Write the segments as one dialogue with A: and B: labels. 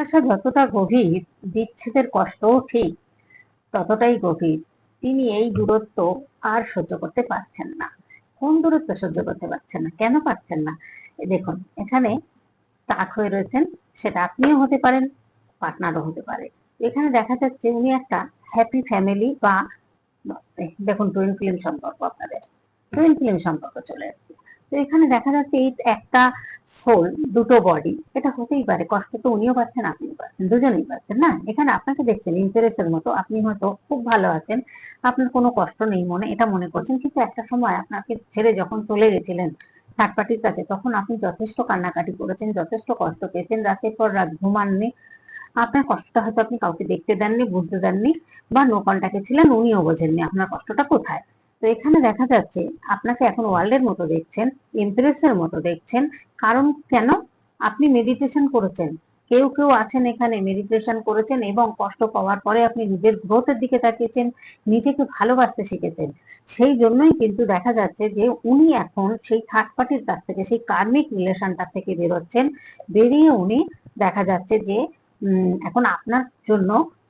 A: ভালোবাসা যতটা গভীর, বিচ্ছেদের কষ্টও ঠিক ততটাই গভীর। তিনি এই দূরত্ব আর সহ্য করতে পারছেন না। কোন দূরত্ব সহ্য করতে পারছেন না, কেন পারছেন না? দেখুন, এখানে স্টাক হয়ে রয়েছেন। সেটা আপনিও হতে পারেন, পার্টনারও হতে পারে। এখানে দেখা যাচ্ছে উনি একটা হ্যাপি ফ্যামিলি বা দেখুন টুইন ফ্লেম সম্পর্ক, আপনাদের টুইন ফ্লেম সম্পর্ক চলে আসছে। তো এখানে দেখা যাচ্ছে এই একটা সোল, দুটো বডি, এটা হতেই পারে। কষ্ট তো উনিও পাচ্ছেন, আপনিও পাচ্ছেন, দুজনেই পাচ্ছেন না? এখানে আপনাকে দেখছেন ইন্টারেস্টের মতো, আপনি হয়তো খুব ভালো আছেন, আপনার কোনো কষ্ট নেই মনে, এটা মনে করছেন। কিন্তু একটা সময় আপনাকে ছেড়ে যখন চলে গেছিলেন থার্ড পার্টির কাছে, তখন আপনি যথেষ্ট কান্নাকাটি করেছেন, যথেষ্ট কষ্ট পেয়েছেন, রাতের পর রাত ঘুমাননি। আপনার কষ্টটা হয়তো আপনি কাউকে দেখতে দেননি, বুঝতে দেননি, বা নো কন্টাক্টে ছিলেন, উনিও বোঝেননি আপনার কষ্টটা কোথায়। তো এখানে দেখা যাচ্ছে আপনাকে এখন ওয়ার্ল্ডের মতো দেখছেন, ইমপ্রেসের মতো দেখছেন। কারণ কেন? আপনি মেডিটেশন করেছেন। কেউ কেউ আছেন এখানে মেডিটেশন করেছেন এবং কষ্ট পাওয়ার পরে আপনি নিজের গ্রোথের দিকে তাকিয়েছেন, নিজেকে ভালোবাসতে শিখেছেন। সেই জন্যই কিন্তু দেখা যাচ্ছে যে উনি এখন সেই থার্ড পার্টির কাছ থেকে, সেই কার্মিক রিলেশনটা থেকে বেরোচ্ছেন। বেরিয়ে উনি দেখা যাচ্ছে যে এখন আপনার জন্য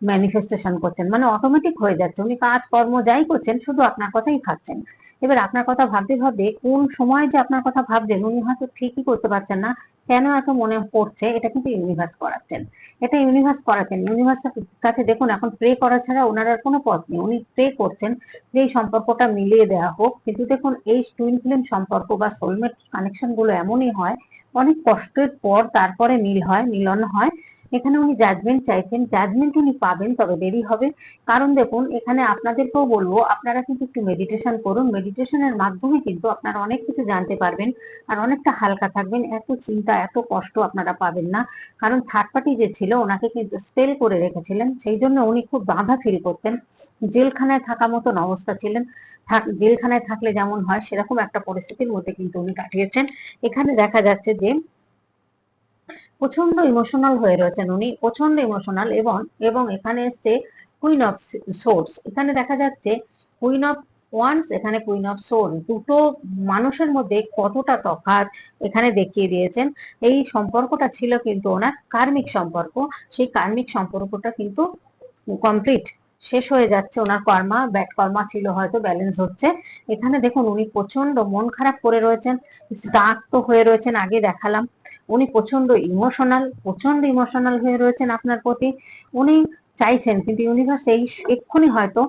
A: ম্যানিফেস্টেশন করছেন, মানে অটোমেটিক হয়ে যাচ্ছে। উনি কাজ কর্ম যাই করছেন, শুধু আপনার কথাই ভাবছেন। এবার আপনার কথা ভাবতে ভাবতে কোন সময় যে আপনার কথা ভাবছেন উনি হয়তো ঠিকই করতে পারছেন না। কেন এত মনে পড়ছে, এটা কিন্তু ইউনিভার্স করাচ্ছেন। এটা ইউনিভার্স করাচ্ছেন। ইউনিভার্সের কাছে দেখুন, এখন প্রে করা ছাড়া ওনার আর কোনো পথ নেই। উনি প্রে করছেন যে এই সম্পর্কটা মিলিয়ে দেওয়া হোক। কিন্তু দেখুন, এই টুইন ফ্লেম সম্পর্ক বা সোলমেট কানেকশন গুলো এমনই হয়, অনেক কষ্টের পর তারপরে মিল হয়, মিলন হয়। এখানে উনি জাজমেন্ট চাইছেন, জাজমেন্ট উনি পাবেন, তবে দেরি হবে। কারণ দেখুন, এখানে আপনাদেরকেও বলবো, আপনারা কিন্তু একটু মেডিটেশন করুন। মেডিটেশনের মাধ্যমে কিন্তু আপনারা অনেক কিছু জানতে পারবেন, আর অনেকটা হালকা থাকবেন। এত চিন্তা, এত কষ্ট আপনারা পাবেন না। কারণ থার্ড পার্টি যে ছিল, ওনাকে কিন্তু স্পেল করে রেখেছিলেন, সেই জন্য উনি খুব বাধা ফিল করতেন। জেলখানায় থাকা মতন অবস্থা ছিলেন। জেলখানায় থাকলে যেমন হয়, সেরকম একটা পরিস্থিতির মধ্যে কিন্তু উনি কাটিয়েছেন। এখানে দেখা যাচ্ছে যে প্রচন্ড ইমোশনাল হয়ে রয়েছেন উনি, প্রচন্ড ইমোশনাল। এবং এবং এখানে এসছে কুইন অফ সোর্স। এখানে দেখা যাচ্ছে কুইন অফ ওয়ান্স, এখানে কুইন অফ সোর্স। দুটো মানুষের মধ্যে কতটা তফাৎ এখানে দেখিয়ে দিয়েছেন। এই সম্পর্কটা ছিল কিন্তু ওনার কার্মিক সম্পর্ক। সেই কার্মিক সম্পর্কটা কিন্তু কমপ্লিট শেষ হয়ে যাচ্ছে। ওনার কর্মা, ব্যাড কর্মা ছিল হয়তো, ব্যালেন্স হচ্ছে। এখানে দেখুন উনি প্রচন্ড মন খারাপ করে রয়েছেন, স্টাক তো হয়ে রয়েছেন, আগে দেখালাম। উনি প্রচন্ড ইমোশনাল, প্রচন্ড ইমোশনাল হয়ে রয়েছেন আপনার প্রতি। উনি চাইছেন, কিন্তু ইউনিভার্স এই এক্ষুনি হয়তো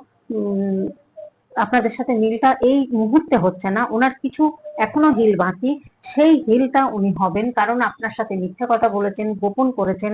A: আপনাদের সাথে মিলটা এই মুহূর্তে হচ্ছে না। ওনার কিছু এখনো হিল বাকি, সেই হিলটা উনি হবেন। কারণ আপনার সাথে মিথ্যা কথা বলেছেন, গোপন করেছেন,